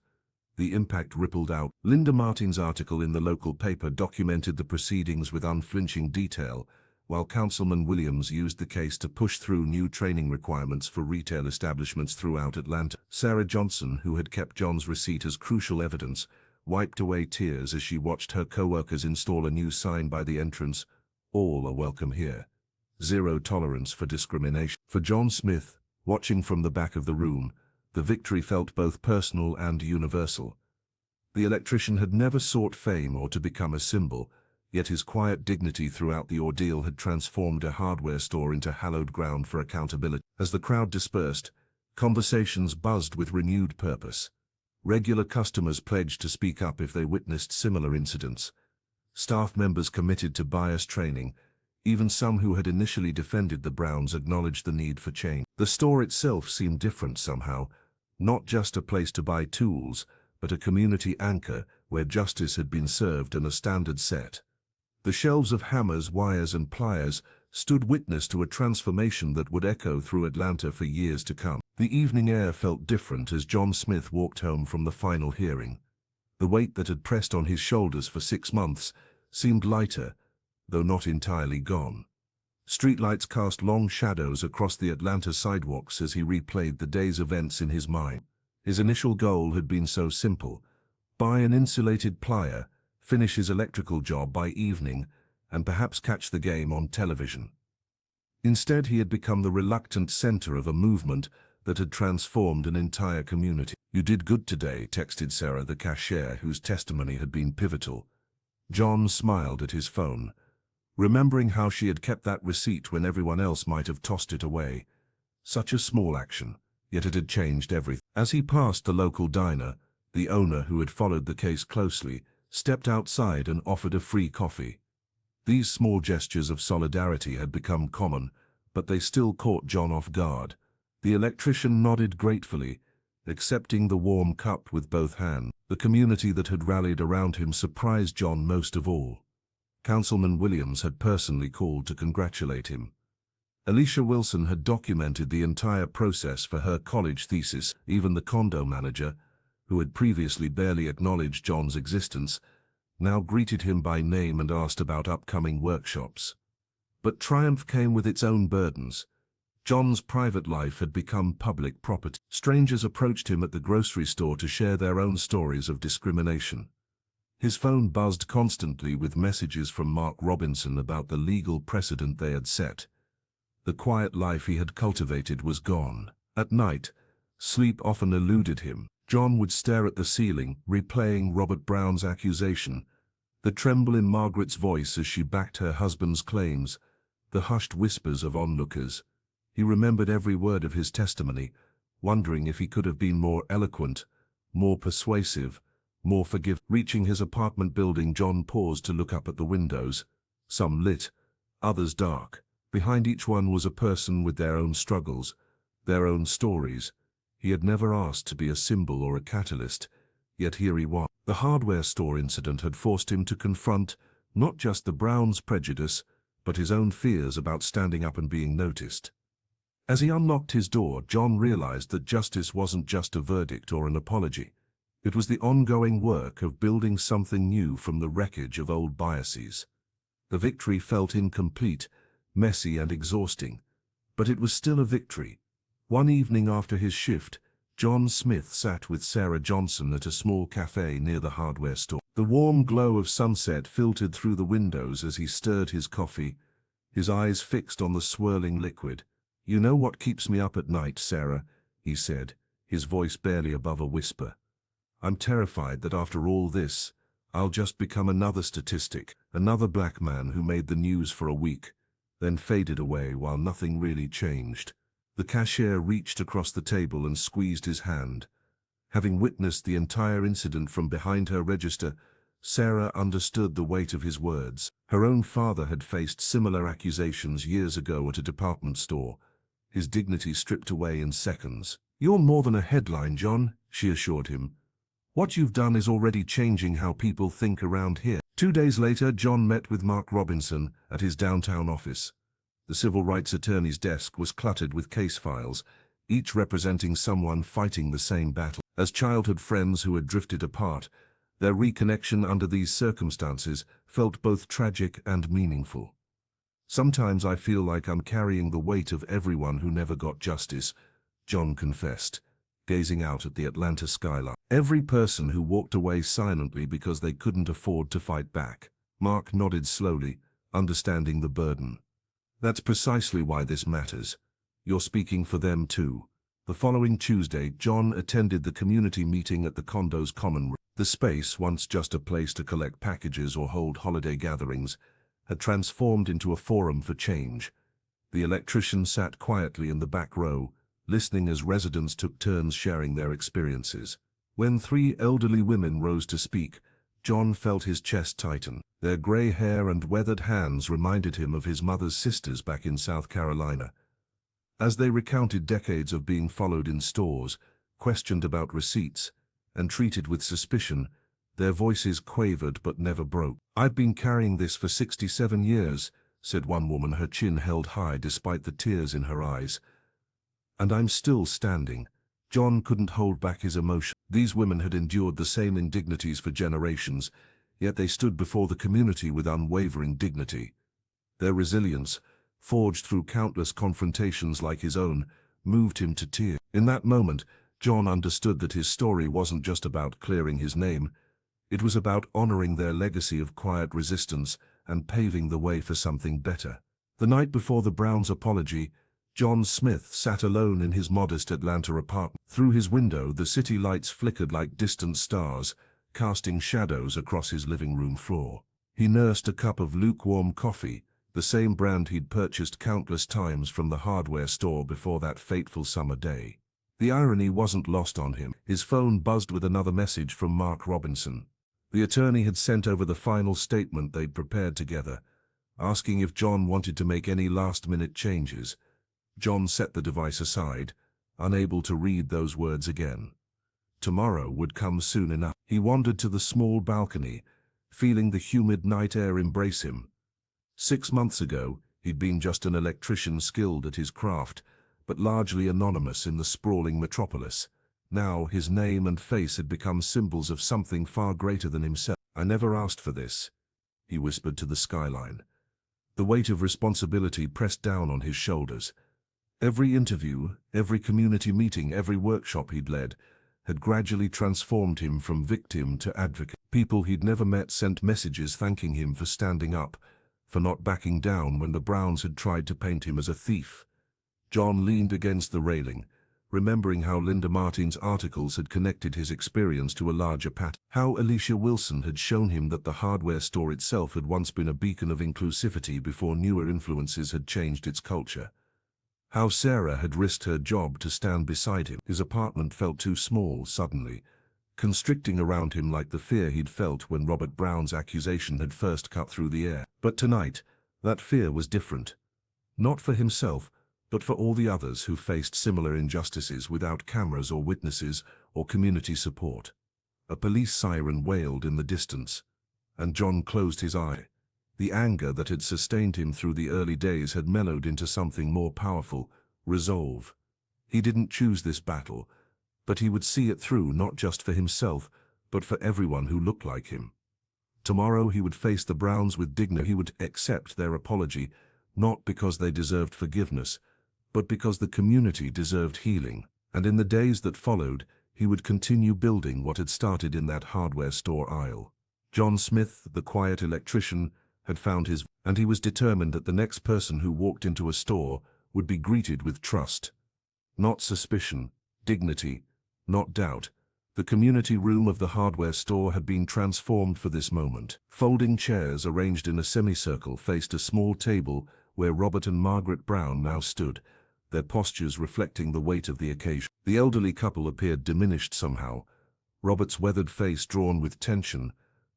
The impact rippled out. Linda Martin's article in the local paper documented the proceedings with unflinching detail, while Councilman Williams used the case to push through new training requirements for retail establishments throughout Atlanta. Sarah Johnson, who had kept John's receipt as crucial evidence, wiped away tears as she watched her co-workers install a new sign by the entrance: "All are welcome here. Zero tolerance for discrimination." For John Smith, watching from the back of the room, the victory felt both personal and universal. The electrician had never sought fame or to become a symbol, yet his quiet dignity throughout the ordeal had transformed a hardware store into hallowed ground for accountability. As the crowd dispersed, conversations buzzed with renewed purpose. Regular customers pledged to speak up if they witnessed similar incidents. Staff members committed to bias training. Even some who had initially defended the Browns acknowledged the need for change. The store itself seemed different somehow, not just a place to buy tools, but a community anchor where justice had been served and a standard set. The shelves of hammers, wires, and pliers stood witness to a transformation that would echo through Atlanta for years to come. The evening air felt different as John Smith walked home from the final hearing. The weight that had pressed on his shoulders for 6 months seemed lighter, though not entirely gone. Streetlights cast long shadows across the Atlanta sidewalks as he replayed the day's events in his mind. His initial goal had been so simple: buy an insulated plier, finish his electrical job by evening, and perhaps catch the game on television. Instead, he had become the reluctant center of a movement that had transformed an entire community. "You did good today," texted Sarah, the cashier, whose testimony had been pivotal. John smiled at his phone, remembering how she had kept that receipt when everyone else might have tossed it away. Such a small action, yet it had changed everything. As he passed the local diner, the owner, who had followed the case closely, stepped outside and offered a free coffee. These small gestures of solidarity had become common, but they still caught John off guard. The electrician nodded gratefully, accepting the warm cup with both hands. The community that had rallied around him surprised John most of all. Councilman Williams had personally called to congratulate him. Alicia Wilson had documented the entire process for her college thesis. Even the condo manager, who had previously barely acknowledged John's existence, now greeted him by name and asked about upcoming workshops. But triumph came with its own burdens. John's private life had become public property. Strangers approached him at the grocery store to share their own stories of discrimination. His phone buzzed constantly with messages from Mark Robinson about the legal precedent they had set. The quiet life he had cultivated was gone. At night, sleep often eluded him. John would stare at the ceiling, replaying Robert Brown's accusation, the tremble in Margaret's voice as she backed her husband's claims, the hushed whispers of onlookers. He remembered every word of his testimony, wondering if he could have been more eloquent, more persuasive, more forgiving. Reaching his apartment building, John paused to look up at the windows, some lit, others dark. Behind each one was a person with their own struggles, their own stories. He had never asked to be a symbol or a catalyst, yet here he was. The hardware store incident had forced him to confront not just the Browns' prejudice, but his own fears about standing up and being noticed. As he unlocked his door, John realized that justice wasn't just a verdict or an apology. It was the ongoing work of building something new from the wreckage of old biases. The victory felt incomplete, messy and exhausting, but it was still a victory. One evening after his shift, John Smith sat with Sarah Johnson at a small cafe near the hardware store. The warm glow of sunset filtered through the windows as he stirred his coffee, his eyes fixed on the swirling liquid. "You know what keeps me up at night, Sarah," he said, his voice barely above a whisper. "I'm terrified that after all this, I'll just become another statistic, another black man who made the news for a week, then faded away while nothing really changed." The cashier reached across the table and squeezed his hand. Having witnessed the entire incident from behind her register, Sarah understood the weight of his words. Her own father had faced similar accusations years ago at a department store, his dignity stripped away in seconds. "You're more than a headline, John," she assured him. "What you've done is already changing how people think around here." 2 days later, John met with Mark Robinson at his downtown office. The civil rights attorney's desk was cluttered with case files, each representing someone fighting the same battle. As childhood friends who had drifted apart, their reconnection under these circumstances felt both tragic and meaningful. "Sometimes I feel like I'm carrying the weight of everyone who never got justice," John confessed, gazing out at the Atlanta skyline. "Every person who walked away silently because they couldn't afford to fight back." Mark nodded slowly, understanding the burden. "That's precisely why this matters. You're speaking for them too." The following Tuesday, John attended the community meeting at the condo's common room. The space, once just a place to collect packages or hold holiday gatherings, had transformed into a forum for change. The electrician sat quietly in the back row, listening as residents took turns sharing their experiences. When 3 elderly women rose to speak, John felt his chest tighten. Their gray hair and weathered hands reminded him of his mother's sisters back in South Carolina. As they recounted decades of being followed in stores, questioned about receipts, and treated with suspicion, their voices quavered but never broke. "I've been carrying this for 67 years, said one woman, her chin held high despite the tears in her eyes. "And I'm still standing." John couldn't hold back his emotion. These women had endured the same indignities for generations, yet they stood before the community with unwavering dignity. Their resilience, forged through countless confrontations like his own, moved him to tears. In that moment, John understood that his story wasn't just about clearing his name. It was about honoring their legacy of quiet resistance and paving the way for something better. The night before the Browns' apology, John Smith sat alone in his modest Atlanta apartment. Through his window, the city lights flickered like distant stars, casting shadows across his living room floor. He nursed a cup of lukewarm coffee, the same brand he'd purchased countless times from the hardware store before that fateful summer day. The irony wasn't lost on him. His phone buzzed with another message from Mark Robinson. The attorney had sent over the final statement they'd prepared together, asking if John wanted to make any last-minute changes. John set the device aside, unable to read those words again. Tomorrow would come soon enough. He wandered to the small balcony, feeling the humid night air embrace him. 6 months ago, He'd been just an electrician skilled at his craft, but largely anonymous in the sprawling metropolis. Now his name and face had become symbols of something far greater than himself. "I never asked for this," he whispered to the skyline. The weight of responsibility pressed down on his shoulders. Every interview, every community meeting, every workshop he'd led had gradually transformed him from victim to advocate. People he'd never met sent messages thanking him for standing up, for not backing down when the Browns had tried to paint him as a thief. John leaned against the railing, remembering how Linda Martin's articles had connected his experience to a larger pattern. How Alicia Wilson had shown him that the hardware store itself had once been a beacon of inclusivity before newer influences had changed its culture. How Sarah had risked her job to stand beside him. His apartment felt too small suddenly, constricting around him like the fear he'd felt when Robert Brown's accusation had first cut through the air. But tonight, that fear was different. Not for himself, but for all the others who faced similar injustices without cameras or witnesses or community support. A police siren wailed in the distance, and John closed his eye. The anger that had sustained him through the early days had mellowed into something more powerful: resolve. He didn't choose this battle, but he would see it through, not just for himself, but for everyone who looked like him. Tomorrow he would face the Browns with dignity. He would accept their apology, not because they deserved forgiveness, but because the community deserved healing. And in the days that followed, he would continue building what had started in that hardware store aisle. John Smith, the quiet electrician, had found his, and he was determined that the next person who walked into a store would be greeted with trust. Not suspicion, dignity, not doubt. The community room of the hardware store had been transformed for this moment. Folding chairs arranged in a semicircle faced a small table where Robert and Margaret Brown now stood, their postures reflecting the weight of the occasion. The elderly couple appeared diminished somehow, Robert's weathered face drawn with tension,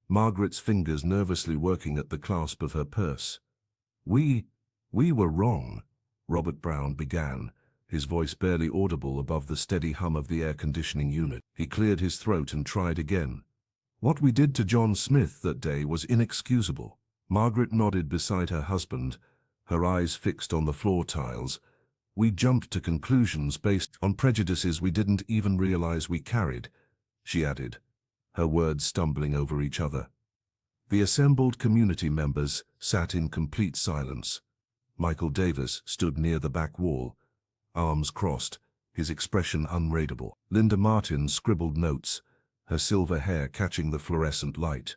Margaret's fingers nervously working at the clasp of her purse. We were wrong," Robert Brown began, his voice barely audible above the steady hum of the air-conditioning unit. He cleared his throat and tried again. "What we did to John Smith that day was inexcusable." Margaret nodded beside her husband, her eyes fixed on the floor tiles. "We jumped to conclusions based on prejudices we didn't even realize we carried," she added, her words stumbling over each other. The assembled community members sat in complete silence. Michael Davis stood near the back wall, arms crossed, his expression unreadable. Linda Martin scribbled notes, her silver hair catching the fluorescent light.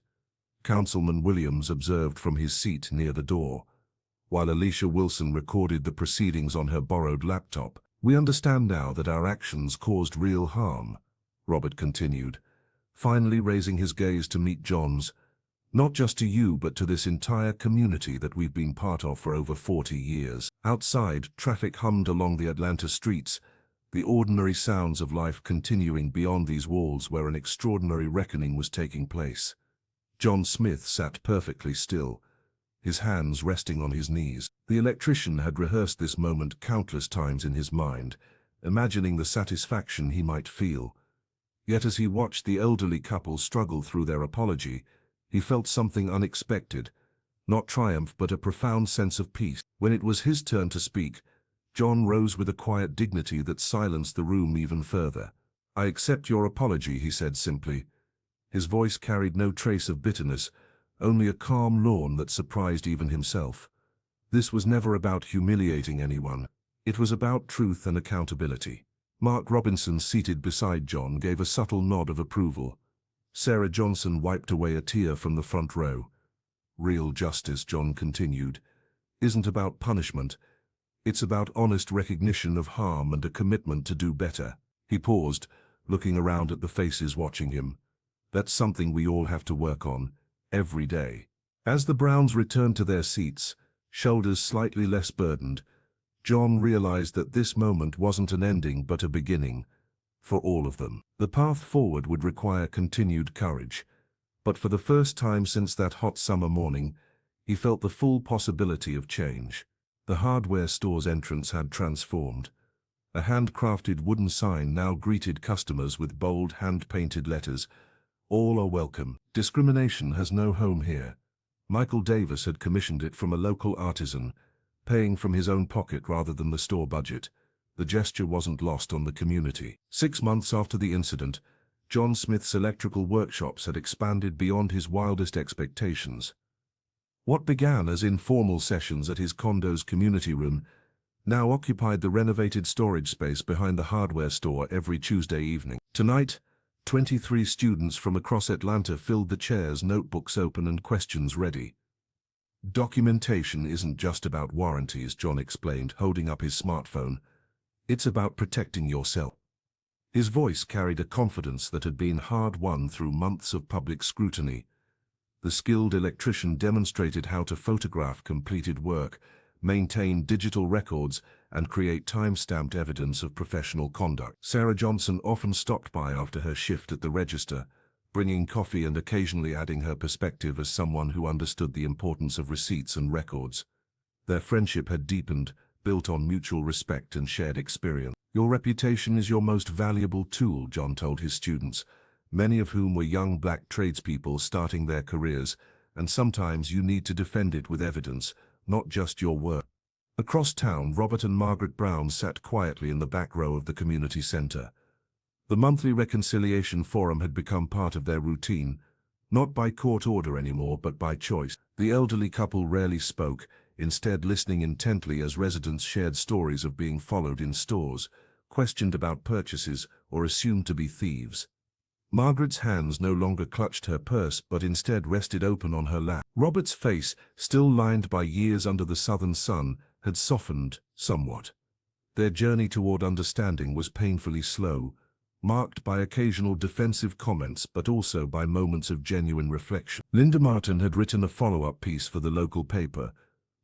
Councilman Williams observed from his seat near the door, while Alicia Wilson recorded the proceedings on her borrowed laptop. "We understand now that our actions caused real harm," Robert continued, finally raising his gaze to meet John's. "Not just to you, but to this entire community that we've been part of for over 40 years. Outside, traffic hummed along the Atlanta streets, the ordinary sounds of life continuing beyond these walls where an extraordinary reckoning was taking place. John Smith sat perfectly still, his hands resting on his knees. The electrician had rehearsed this moment countless times in his mind, imagining the satisfaction he might feel. Yet as he watched the elderly couple struggle through their apology, he felt something unexpected, not triumph but a profound sense of peace. When it was his turn to speak, John rose with a quiet dignity that silenced the room even further. "I accept your apology," he said simply. His voice carried no trace of bitterness, only a calm lawn that surprised even himself. This was never about humiliating anyone. It was about truth and accountability. Mark Robinson, seated beside John, gave a subtle nod of approval. Sarah Johnson wiped away a tear from the front row. "Real justice," John continued, "isn't about punishment. It's about honest recognition of harm and a commitment to do better." He paused, looking around at the faces watching him. "That's something we all have to work on, every day." As the Browns returned to their seats, shoulders slightly less burdened, John realized that this moment wasn't an ending but a beginning, for all of them. The path forward would require continued courage, but for the first time since that hot summer morning, he felt the full possibility of change. The hardware store's entrance had transformed. A handcrafted wooden sign now greeted customers with bold hand-painted letters, "All are welcome. Discrimination has no home here." Michael Davis had commissioned it from a local artisan, paying from his own pocket rather than the store budget. The gesture wasn't lost on the community. 6 months after the incident, John Smith's electrical workshops had expanded beyond his wildest expectations. What began as informal sessions at his condo's community room now occupied the renovated storage space behind the hardware store every Tuesday evening. Tonight, 23 students from across Atlanta filled the chairs, notebooks open and questions ready. Documentation isn't just about warranties, John explained, holding up his smartphone. It's about protecting yourself. His voice carried a confidence that had been hard-won through months of public scrutiny. The skilled electrician demonstrated how to photograph completed work, maintain digital records, and create time-stamped evidence of professional conduct. Sarah Johnson often stopped by after her shift at the register, bringing coffee and occasionally adding her perspective as someone who understood the importance of receipts and records. Their friendship had deepened, built on mutual respect and shared experience. Your reputation is your most valuable tool, John told his students, many of whom were young black tradespeople starting their careers, and sometimes you need to defend it with evidence, not just your word. Across town, Robert and Margaret Brown sat quietly in the back row of the community center. The monthly reconciliation forum had become part of their routine, not by court order anymore, but by choice. The elderly couple rarely spoke, instead listening intently as residents shared stories of being followed in stores, questioned about purchases, or assumed to be thieves. Margaret's hands no longer clutched her purse but instead rested open on her lap. Robert's face, still lined by years under the southern sun, had softened somewhat. Their journey toward understanding was painfully slow, marked by occasional defensive comments but also by moments of genuine reflection. Linda Martin had written a follow-up piece for the local paper,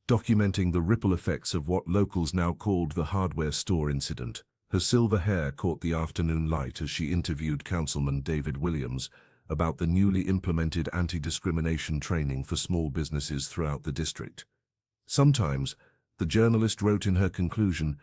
documenting the ripple effects of what locals now called the hardware store incident. Her silver hair caught the afternoon light as she interviewed Councilman David Williams about the newly implemented anti-discrimination training for small businesses throughout the district. Sometimes, the journalist wrote in her conclusion,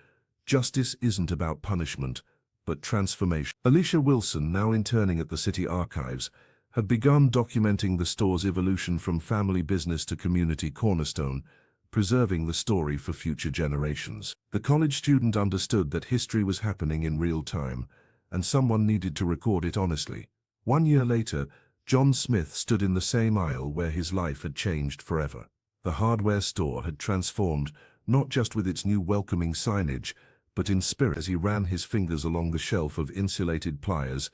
justice isn't about punishment, but transformation. Alicia Wilson, now interning at the city archives, had begun documenting the store's evolution from family business to community cornerstone, preserving the story for future generations. The college student understood that history was happening in real time, and someone needed to record it honestly. 1 year later, John Smith stood in the same aisle where his life had changed forever. The hardware store had transformed, not just with its new welcoming signage, but in spirit. As he ran his fingers along the shelf of insulated pliers,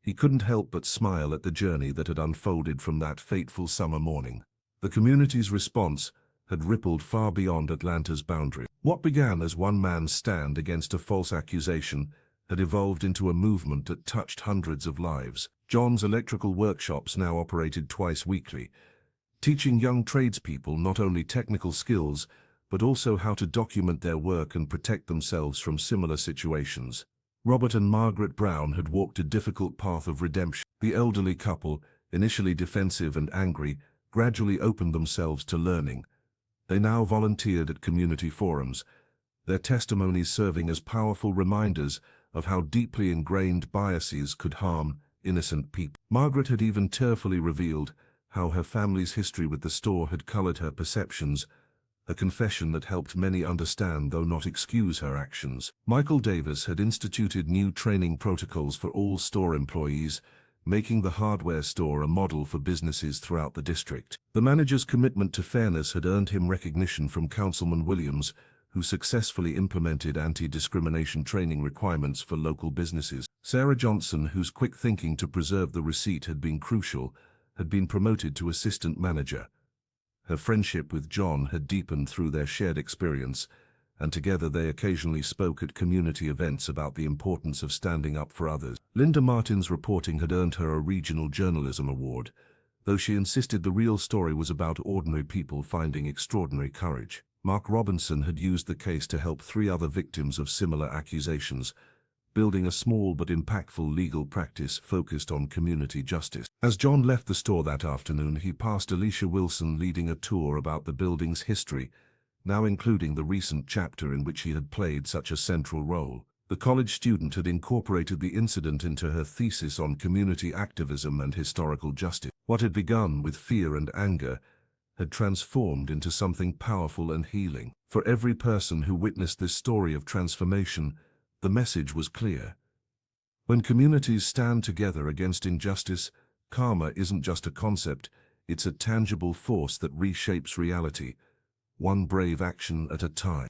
he couldn't help but smile at the journey that had unfolded from that fateful summer morning. The community's response had rippled far beyond Atlanta's boundary. What began as one man's stand against a false accusation had evolved into a movement that touched hundreds of lives. John's electrical workshops now operated twice weekly, teaching young tradespeople not only technical skills, but also how to document their work and protect themselves from similar situations. Robert and Margaret Brown had walked a difficult path of redemption. The elderly couple, initially defensive and angry, gradually opened themselves to learning. They now volunteered at community forums, their testimonies serving as powerful reminders of how deeply ingrained biases could harm innocent people. Margaret had even tearfully revealed how her family's history with the store had colored her perceptions, a confession that helped many understand though not excuse her actions. Michael Davis had instituted new training protocols for all store employees, making the hardware store a model for businesses throughout the district. The manager's commitment to fairness had earned him recognition from Councilman Williams, who successfully implemented anti-discrimination training requirements for local businesses. Sarah Johnson, whose quick thinking to preserve the receipt had been crucial, had been promoted to assistant manager. Her friendship with John had deepened through their shared experience, and together they occasionally spoke at community events about the importance of standing up for others. Linda Martin's reporting had earned her a regional journalism award, though she insisted the real story was about ordinary people finding extraordinary courage. Mark Robinson had used the case to help 3 other victims of similar accusations, building a small but impactful legal practice focused on community justice. As John left the store that afternoon, he passed Alicia Wilson leading a tour about the building's history, now including the recent chapter in which he had played such a central role. The college student had incorporated the incident into her thesis on community activism and historical justice. What had begun with fear and anger had transformed into something powerful and healing. For every person who witnessed this story of transformation, the message was clear. When communities stand together against injustice, karma isn't just a concept, it's a tangible force that reshapes reality, one brave action at a time.